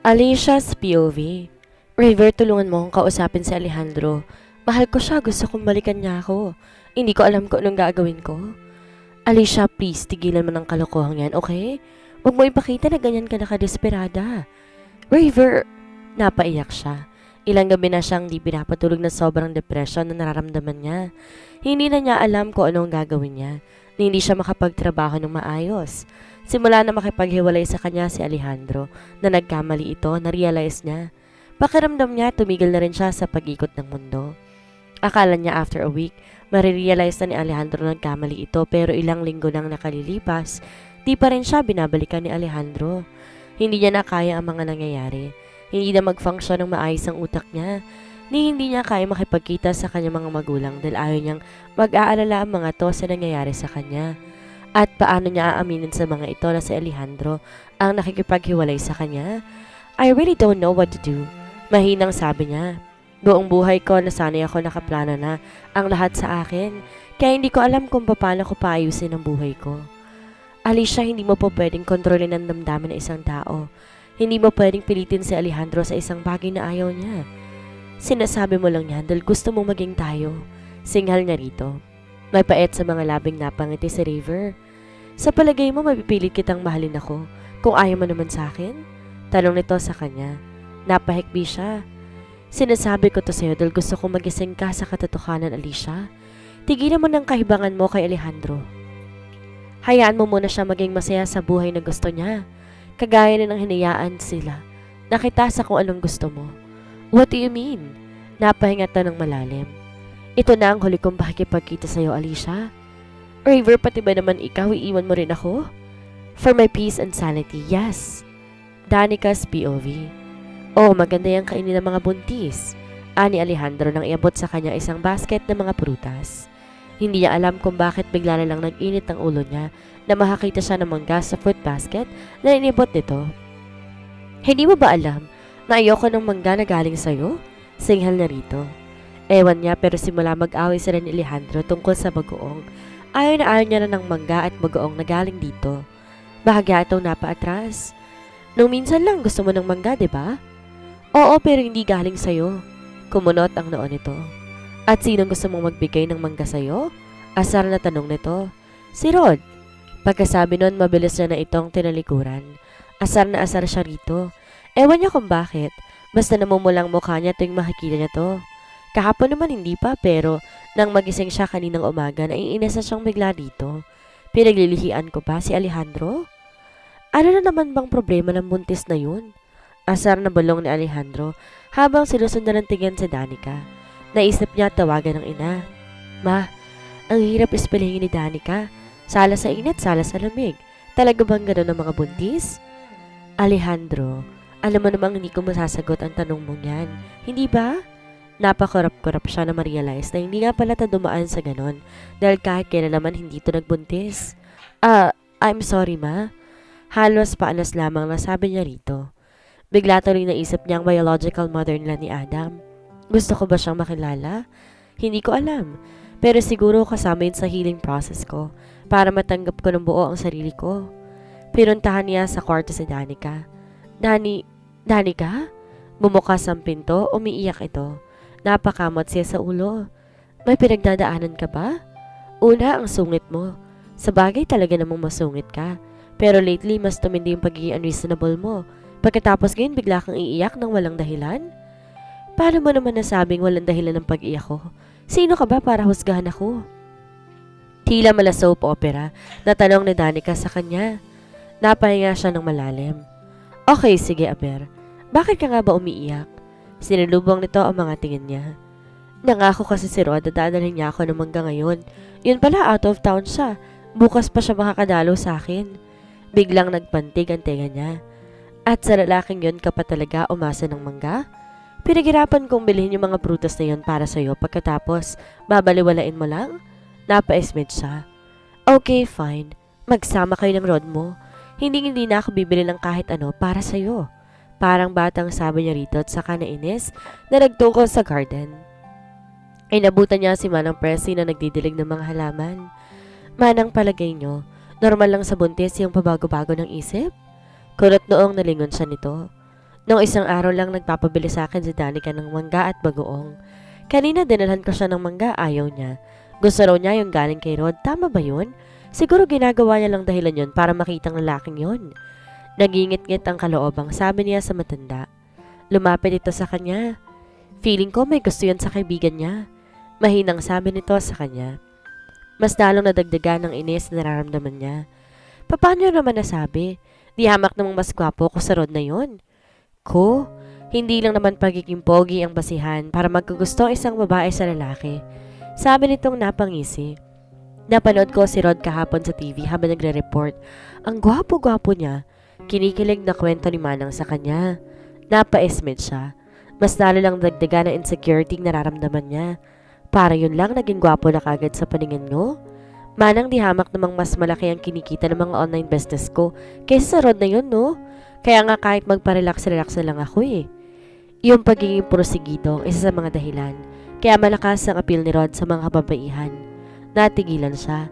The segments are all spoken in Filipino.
Alicia's POV. River, tulungan mo akong kausapin si Alejandro. Mahal ko siya, gusto kong balikan niya ako. Hindi ko alam kung anong gagawin ko. Alicia, please, tigilan mo ng kalokohan yan, okay? Huwag mo ipakita na ganyan ka nakadesperada. River, napaiyak siya. Ilang gabi na siyang di pinapatulog na sobrang depression na nararamdaman niya. Hindi na niya alam kung anong gagawin niya. Na hindi siya makapagtrabaho ng maayos. Simula na makipaghiwalay sa kanya si Alejandro na nagkamali ito, na-realize niya. Pakiramdam niya, tumigil na rin siya sa pag-ikot ng mundo. Akala niya after a week, marirealize na ni Alejandro na nagkamali ito pero ilang linggo nang nakalilipas, di pa rin siya binabalikan ni Alejandro. Hindi niya na kaya ang mga nangyayari. Hindi na mag-function ng maayos ang utak niya. Hindi niya kaya makipagkita sa kanyang mga magulang dahil ayaw niyang mag-aalala ang mga to sa nangyayari sa kanya. At paano niya aaminin sa mga ito na si Alejandro ang nakikipaghiwalay sa kanya? I really don't know what to do. Mahinang sabi niya. Buong buhay ko nasanay ako nakaplano na ang lahat sa akin. Kaya hindi ko alam kung paano ko paayusin ang buhay ko. Alicia, hindi mo po pwedeng kontrolin ang damdamin ng isang tao. Hindi mo pwedeng pilitin si Alejandro sa isang bagay na ayaw niya. Sinasabi mo lang yan dahil gusto mong maging tayo. Singhal niya rito. May pait sa mga labing napangiti si River. Sa palagay mo, mapipilit kitang mahalin ako kung ayaw mo naman sa akin? Tanong nito sa kanya. Napahikbi siya. Sinasabi ko to sa'yo dahil gusto kong magising ka sa katotohanan, Alicia. Tigilan mo ng kahibangan mo kay Alejandro. Hayaan mo muna siya maging masaya sa buhay na gusto niya. Kagaya na ng hinayaan sila. Nakita sa kung anong gusto mo. What do you mean? Napahinga to ng malalim. Ito na ang huli kong pakikipagkita sa'yo, Alicia. River, pati ba naman ikaw, iiwan mo rin ako? For my peace and sanity, yes. Danica's POV. Oh, maganda yung kainin ng mga buntis. Ani Alejandro nang iabot sa kanya isang basket ng mga prutas. Hindi niya alam kung bakit bigla na lang nag-init ang ulo niya na makakita siya ng mangga sa fruit basket na inibot nito. Hindi mo ba alam na ayoko ng mangga na galing sa'yo? Singhal na rito. Ewan niya pero simula mag-away sila ni Alejandro tungkol sa bagoong. Ayaw na ayaw niya na ng mangga at bagoong na galing dito. Bahagya itong napaatras. Nung minsan lang gusto mo ng mangga, diba? Oo, pero hindi galing sa'yo. Kumunot ang noon nito. At sinong gusto mong magbigay ng mangga sa'yo? Asar na tanong nito. Si Rod. Pagkasabi nun, mabilis niya na itong tinalikuran. Asar na asar siya rito. Ewan niya kung bakit. Basta namumulang mukha niya tuwing makikita niya to. Kahapon naman hindi pa, pero nang magising siya kaninang umaga, naiinis na siyang bigla dito. Pinaglilihian ko ba si Alejandro? Ano na naman bang problema ng buntis na yun? Asar na bulong ni Alejandro habang sinusundan ng tingin si Danica. Naisip niya tawagan ng ina. Ma, ang hirap ispelingin ni Danica. Sala sa init, sala sa lamig. Talaga bang gano'n ang mga buntis? Alejandro, alam mo namang hindi ko masasagot ang tanong mong yan. Hindi ba? Napakurap-kurap siya na ma-realize na hindi nga pala ta dumaan sa ganon dahil kahit kailan naman hindi to nagbuntis. I'm sorry ma. Halos paanas lamang na sabi niya rito. Bigla tuloy naisip niya ang biological mother nila ni Adam. Gusto ko ba siyang makilala? Hindi ko alam. Pero siguro kasama yun sa healing process ko para matanggap ko ng buo ang sarili ko. Pinuntahan niya sa kwarto si Danica. Danica? Bumukas ang pinto, umiiyak ito. Napakamot siya sa ulo. May pinagdadaanan ka ba? Una, ang sungit mo. Sa bagay talaga namang masungit ka. Pero lately, mas tumindi yung pagiging unreasonable mo. Pagkatapos ngayon, bigla kang iiyak ng walang dahilan? Paano mo naman nasabing walang dahilan ng pag-iyak ko? Sino ka ba para husgahan ako? Tila mala soap opera na tanong ni Danica sa kanya. Napahinga siya ng malalim. Okay, sige Aber. Bakit ka nga ba umiiyak? Sinalubong nito ang mga tingin niya. Nangako kasi si Rod na dadalhin niya ako ng mangga ngayon. Yun pala, out of town siya. Bukas pa siya makakadalo sa akin. Biglang nagpantig ang tenga niya. At sa lalaking yun ka pa talaga umasa ng mangga? Pinaghirapan kong bilhin yung mga prutas na yun para sa'yo pagkatapos babaliwalain mo lang? Napa-esmed siya. Okay, fine. Magsama kayo ng Rod mo. Hindi na ako bibili ng kahit ano para sa'yo. Parang batang sabi niya rito at saka nainis na nagtungkol sa garden. Inabutan niya si Manang Presi na nagdidilig ng mga halaman. Manang, palagay niyo, normal lang sa buntis yung pabago-bago ng isip? Kulot noong nalingon siya nito. Noong isang araw lang nagpapabili sa akin si Danica ng mangga at bagoong. Kanina dinalhan ko siya ng mangga, ayaw niya. Gusto raw niya yung galing kay Rod, tama ba yun? Siguro ginagawa niya lang dahilan yun para makitang lalaking yun. Nagingit-ngit ang kaloobang, sabi niya sa matanda. Lumapit ito sa kanya. Feeling ko may gusto yan sa kaibigan niya. Mahinang sabi nito sa kanya. Mas lalong nadagdagan ng inis na nararamdaman niya. Paano naman nasabi? Di hamak namang mas gwapo ko sa Rod na yun. Ko? Hindi lang naman pagiging pogi ang basihan para magkagusto ang isang babae sa lalaki. Sabi nitong napangisi. Napanood ko si Rod kahapon sa TV habang nagre-report. Ang gwapo-gwapo niya. Kinikilig na kwento ni Manang sa kanya. Napa-esmed siya. Mas lalo lang dagdagan ng insecurity nararamdaman niya. Para yun lang naging gwapo na kagad sa paningin mo? Manang di hamak namang mas malaki ang kinikita ng mga online business ko kaysa sa Rod na yun, no? Kaya nga kahit magpa-relax-relax na lang ako eh. Yung pagiging porsigido, isa sa mga dahilan. Kaya malakas ang appeal ni Rod sa mga kababaihan. Natigilan siya.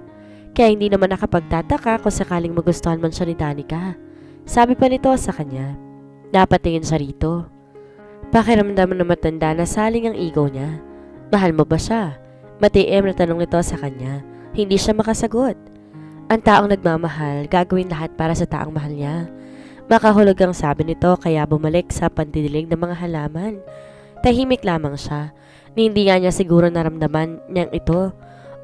Kaya hindi naman nakapagtataka kung sakaling magustuhan man siya ni Danica. Sabi pa nito sa kanya. Napatingin siya rito. Pakiramdam na matanda na saling ang ego niya. Mahal mo ba siya? Matiim na tanong nito sa kanya. Hindi siya makasagot. Ang taong nagmamahal, gagawin lahat para sa taong mahal niya. Makahulog ang sabi nito kaya bumalik sa pandidilig ng mga halaman. Tahimik lamang siya. Hindi nga niya siguro naramdaman niyang ito.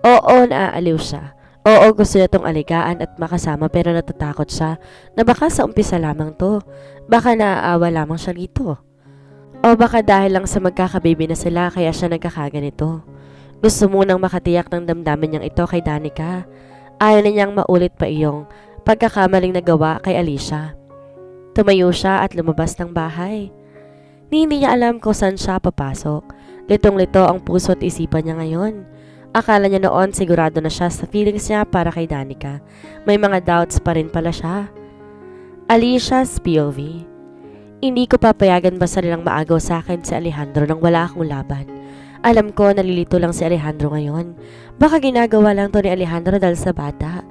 Oo, naaaliw siya. Oo, gusto niya itong aligaan at makasama pero natatakot siya na baka sa umpisa lamang to. Baka naaawa lamang siya rito. O baka dahil lang sa magkakababy na sila kaya siya nagkakaganito. Gusto munang makatiyak ng damdamin niyang ito kay Danica. Ayaw na niyang maulit pa iyong pagkakamaling nagawa kay Alicia. Tumayo siya at lumabas ng bahay. Hindi niya alam kung saan siya papasok. Litong-lito ang puso at isipan niya ngayon. Akala niya noon sigurado na siya sa feelings niya para kay Danica. May mga doubts pa rin pala siya. Alicia's POV. Hindi ko papayagan basta nilang maagaw sa akin si Alejandro nang wala akong laban. Alam ko nalilito lang si Alejandro ngayon. Baka ginagawa lang to ni Alejandro dahil sa bata.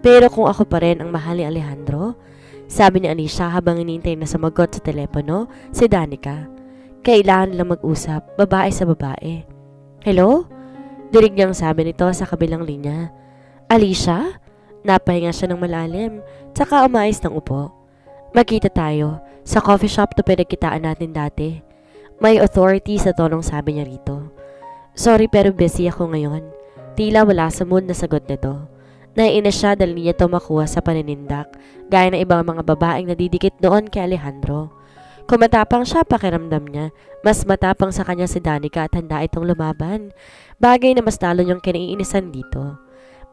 Pero kung ako pa rin ang mahal ni Alejandro, sabi ni Alicia habang inintay na sumagot sa telepono si Danica. Kailangan lang mag-usap, babae sa babae. Hello? Dirig niyang sabi nito sa kabilang linya. Alicia? Napahinga siya ng malalim, tsaka umayos ng upo. Magkita tayo. Sa coffee shop to pinagkitaan natin dati. May authority sa tonong sabi niya rito. Sorry pero busy ako ngayon. Tila wala sa mood na sagot nito. Naiinis siya dahil niya ito makuha sa paninindak, gaya ng ibang mga babaeng nadidikit noon kay Alejandro. Kung matapang siya, pakiramdam niya, mas matapang sa kanya si Danica at handa itong lumaban. Bagay na mas lalo niyang kinaiinisan dito.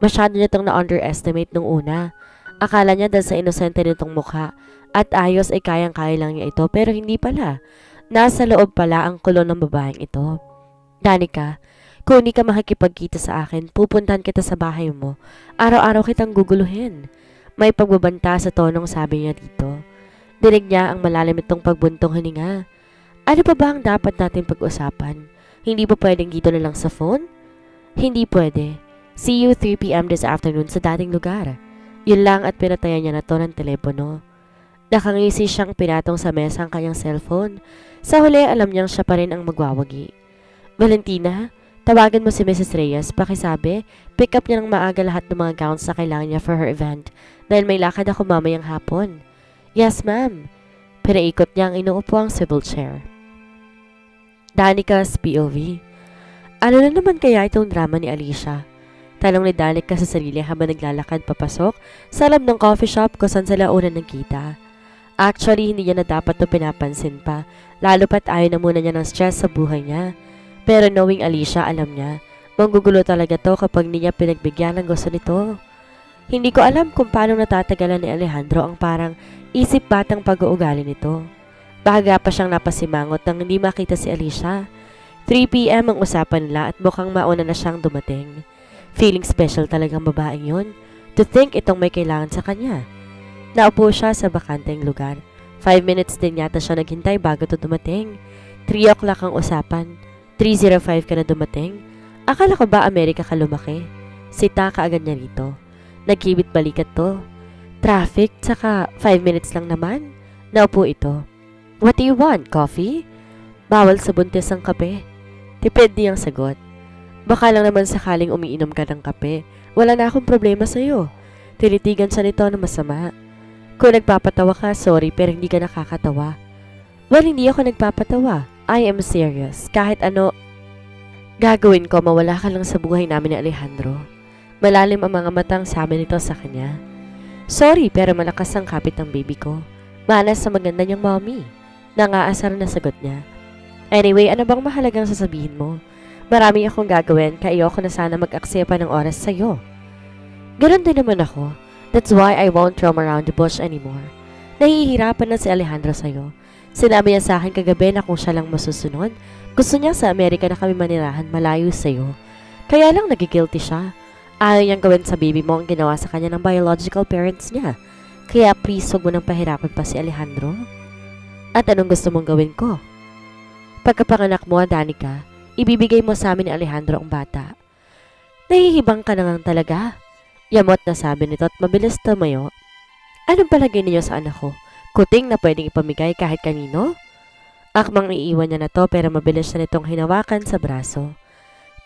Masyado niya itong na-underestimate nung una. Akala niya dahil sa inosente nitong mukha at ayos ay kayang-kaya lang niya ito pero hindi pala. Nasa loob pala ang kulo ng babaeng ito. Danica, kung hindi ka makikipagkita sa akin, pupuntahan kita sa bahay mo. Araw-araw kitang guguluhin. May pagbabanta sa tonong sabi niya dito. Dinig niya ang malalim itong pagbuntong hininga. Ano pa ba ang dapat natin pag-usapan? Hindi ba pwedeng dito na lang sa phone? Hindi pwede. See you 3 p.m. this afternoon sa dating lugar. Yun lang at pinatayan niya na to ng telepono. Nakangisi siyang pinatong sa mesa ang kanyang cellphone. Sa huli, alam niyang siya pa rin ang magwawagi. Valentina, tawagan mo si Mrs. Reyes, pakisabi, pick up niya ng maaga lahat ng mga gowns na kailangan niya for her event dahil may lakad ako mamayang hapon. Yes, ma'am. Pinaikot niya ang inuupo ang swivel chair. Danica's POV. Ano na naman kaya itong drama ni Alicia? Tanong ni Danica sa sarili habang naglalakad papasok sa loob ng coffee shop kung saan sila una nagkita. Actually, hindi niya na dapat ito pinapansin pa, lalo pat ayaw na muna niya ng stress sa buhay niya. Pero knowing Alicia, alam niya, manggugulo talaga to kapag hindi niya pinagbigyan ng gusto nito. Hindi ko alam kung paano natatagalan ni Alejandro ang parang isip batang pag-uugali nito. Bahaga pa siyang napasimangot nang hindi makita si Alicia. 3 p.m. ang usapan nila at mukhang mauna na siyang dumating. Feeling special talagang babaeng yun. To think itong may kailangan sa kanya. Naupo siya sa bakanteng lugar. 5 minutes din yata siya naghintay bago to dumating. 3 o'clock ang usapan. 3:05 ka na dumating. Akala ko ba Amerika ka lumaki? Sita ka agad niya rito. Nagkibit balikat to. Traffic, tsaka 5 minutes lang naman. Naupo ito. What do you want? Coffee? Bawal sa buntis ang kape. Tipid niyang sagot. Baka lang naman sakaling umiinom ka ng kape. Wala na akong problema sa'yo. Tinitigan siya nito na masama. Kung nagpapatawa ka, sorry pero hindi ka nakakatawa. Well, hindi ako nagpapatawa. I am serious. Kahit ano gagawin ko, mawala ka lang sa buhay namin ni Alejandro. Malalim ang mga matang sabi nito sa kanya. Sorry pero malakas ang kapit ng baby ko. Malas sa maganda niyang mommy. Nangaasar na sagot niya. Anyway, ano bang mahalagang sasabihin mo? Marami akong gagawin, kaya ayoko na sana mag-aksaya pa ng oras sa'yo. Ganon din naman ako. That's why I won't roam around the bush anymore. Nahihirapan na si Alejandro sa'yo. Sinabi niya sa akin kagabi na kung siya lang masusunod, gusto niya sa Amerika na kami manirahan malayo sa'yo. Kaya lang nagigilty siya. Ayaw niyang gawin sa baby mo ang ginawa sa kanya ng biological parents niya. Kaya please huwag mo nang pahirapan pa si Alejandro. At anong gusto mong gawin ko? Pagkapanganak mo, Danica, ibibigay mo sa amin ni Alejandro ang bata. Nahihibang ka na nga talaga. Yamot na sabi nito at mabilis tumayo. Anong palagay ninyo sa anak ko? Kuting na pwedeng ipamigay kahit kanino? Akmang iiwan niya na to pero mabilis siya nitong hinawakan sa braso.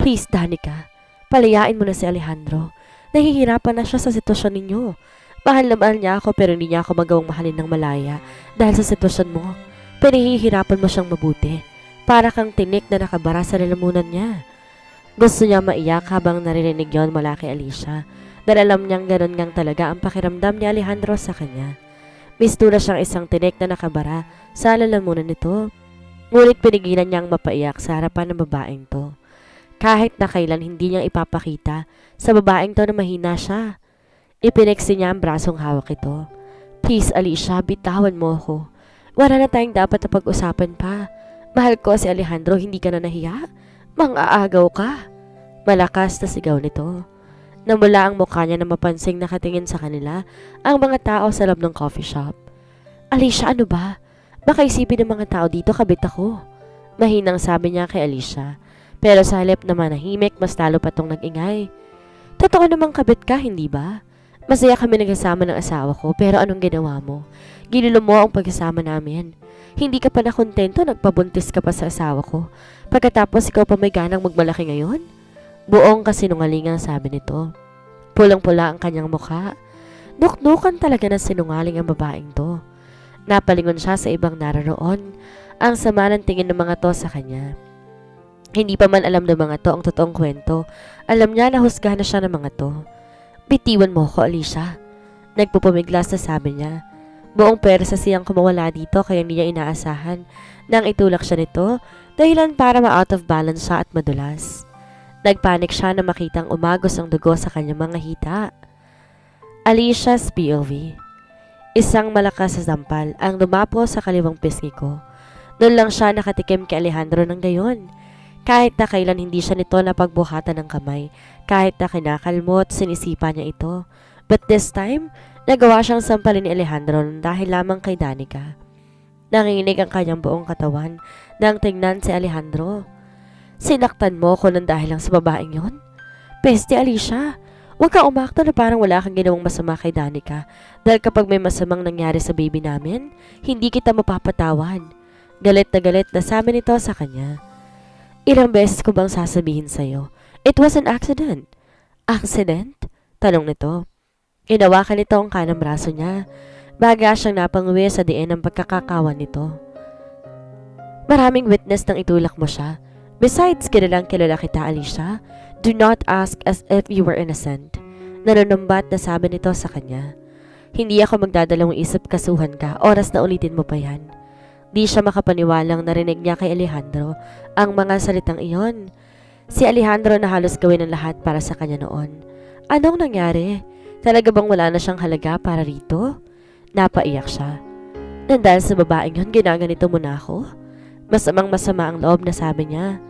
Please, Danica, palayain mo na si Alejandro. Nahihirapan na siya sa sitwasyon ninyo. Mahal na mahal niya ako pero hindi niya ako magawang mahalin ng malaya dahil sa sitwasyon mo. Pinahihirapan mo siyang mabuti. Para kang tinik na nakabara sa lalamunan niya. Gusto niya maiyak habang naririnig yon mula kay Alicia. Dahil alam niyang ganun ngang talaga ang pakiramdam ni Alejandro sa kanya. Mistura siyang isang tinik na nakabara sa lalamunan nito. Ngunit pinigilan niyang mapaiyak sa harapan ng babaeng to. Kahit na kailan hindi niya ipapakita sa babaeng to na mahina siya. Ipiniksi niya ang brasong hawak ito. Please Alicia, bitawan mo ako. Wala na tayong dapat na pag-usapan pa. Mahal ko si Alejandro, hindi ka na nahiya? Mang-aagaw ka. Malakas na sigaw nito. Namula ang mukha niya na mapansing nakatingin sa kanila ang mga tao sa loob ng coffee shop. Alicia, ano ba? Baka isipin ng mga tao dito kabit ako. Mahinang sabi niya kay Alicia. Pero sa halip na manahimik, mas lalo pa tong nag-ingay. Totoo namang kabit ka, hindi ba? Masaya kami nagsasama ng asawa ko pero anong ginawa mo? Ginulo mo ang pagkasama namin. Hindi ka pa na kontento, nagpabuntis ka pa sa asawa ko. Pagkatapos ikaw pa may ganang magmalaki ngayon? Buong kasinungalingang sabi nito. Pulang-pula ang kanyang mukha. Nuknukan talaga na sinungaling ang babaeng to. Napalingon siya sa ibang nararoon. Ang sama ng tingin ng mga to sa kanya. Hindi pa man alam ng mga to ang totoong kwento. Alam niya na husgahan na siya ng mga to. Bitiwan mo ko, Alicia. Nagpupumiglas na sabi niya. Buong persa siyang kumawala dito kaya hindi niya inaasahan nang itulak siya nito dahilan para ma-out of balance siya at madulas. Nagpanik siya na makitang umagos ang dugo sa kanyang mga hita. Alicia's POV. Isang malakas na sampal ang dumapo sa kaliwang pisngi ko. Noon lang siya nakatikim kay Alejandro ng gayon. Kahit na kailan hindi siya nito napagbuhatan ng kamay, kahit na kinakalmot, sinisipa niya ito. But this time, nagawa siyang sampalin ni Alejandro dahil lamang kay Danica. Nanginginig ang kanyang buong katawan nang tingnan si Alejandro. Sinaktan mo ko ng dahil lang sa babaeng yon? Peste, Alicia, huwag kang umakto na parang wala kang ginawang masama kay Danica dahil kapag may masamang nangyari sa baby namin, hindi kita mapapatawan. Galit na sabi nito sa kanya. Ilang beses ko bang sasabihin sa'yo? It was an accident. Accident? Tanong nito. Inawakan nito ang kanang braso niya. Baga siyang napanguwi sa diin ng pagkakakawan nito. Maraming witness nang itulak mo siya. Besides, kilalang kilala kita, Alicia. Do not ask as if you were innocent. Nanunumbat na sabi nito sa kanya. Hindi ako magdadalawang isip kasuhan ka, oras na ulitin mo pa yan. Di siya makapaniwalang narinig niya kay Alejandro ang mga salitang iyon. Si Alejandro na halos gawin ang lahat para sa kanya noon. Anong nangyari? Talaga bang wala na siyang halaga para rito? Napaiyak siya. Nandahil sa babaeng yun, ginaganito mo na ako? Masamang masama ang loob na sabi niya.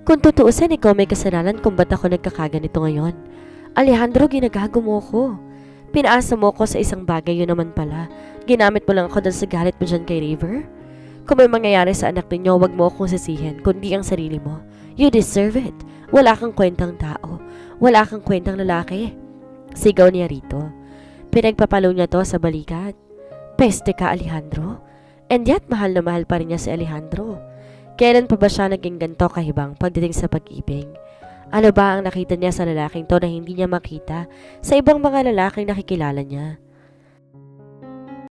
Kung tutuusin, ikaw may kasalanan kung ba't ako nagkakaganito ngayon. Alejandro, ginagago mo ko. Pinaasa mo ko sa isang bagay, yun naman pala. Ginamit mo lang ako dahil sa galit mo dyan kay River. Kung may mangyayari sa anak ninyo, wag mo akong sisihin, kundi ang sarili mo. You deserve it. Wala kang kwentang tao. Wala kang kwentang lalaki. Sigaw niya rito. Pinagpapalo niya to sa balikat. Peste ka, Alejandro. And yet, mahal na mahal pa rin niya si Alejandro. Kailan pa ba siya naging ganito kahibang pagdating sa pag-ibig? Ano ba ang nakita niya sa lalaking to na hindi niya makita sa ibang mga lalaking nakikilala niya?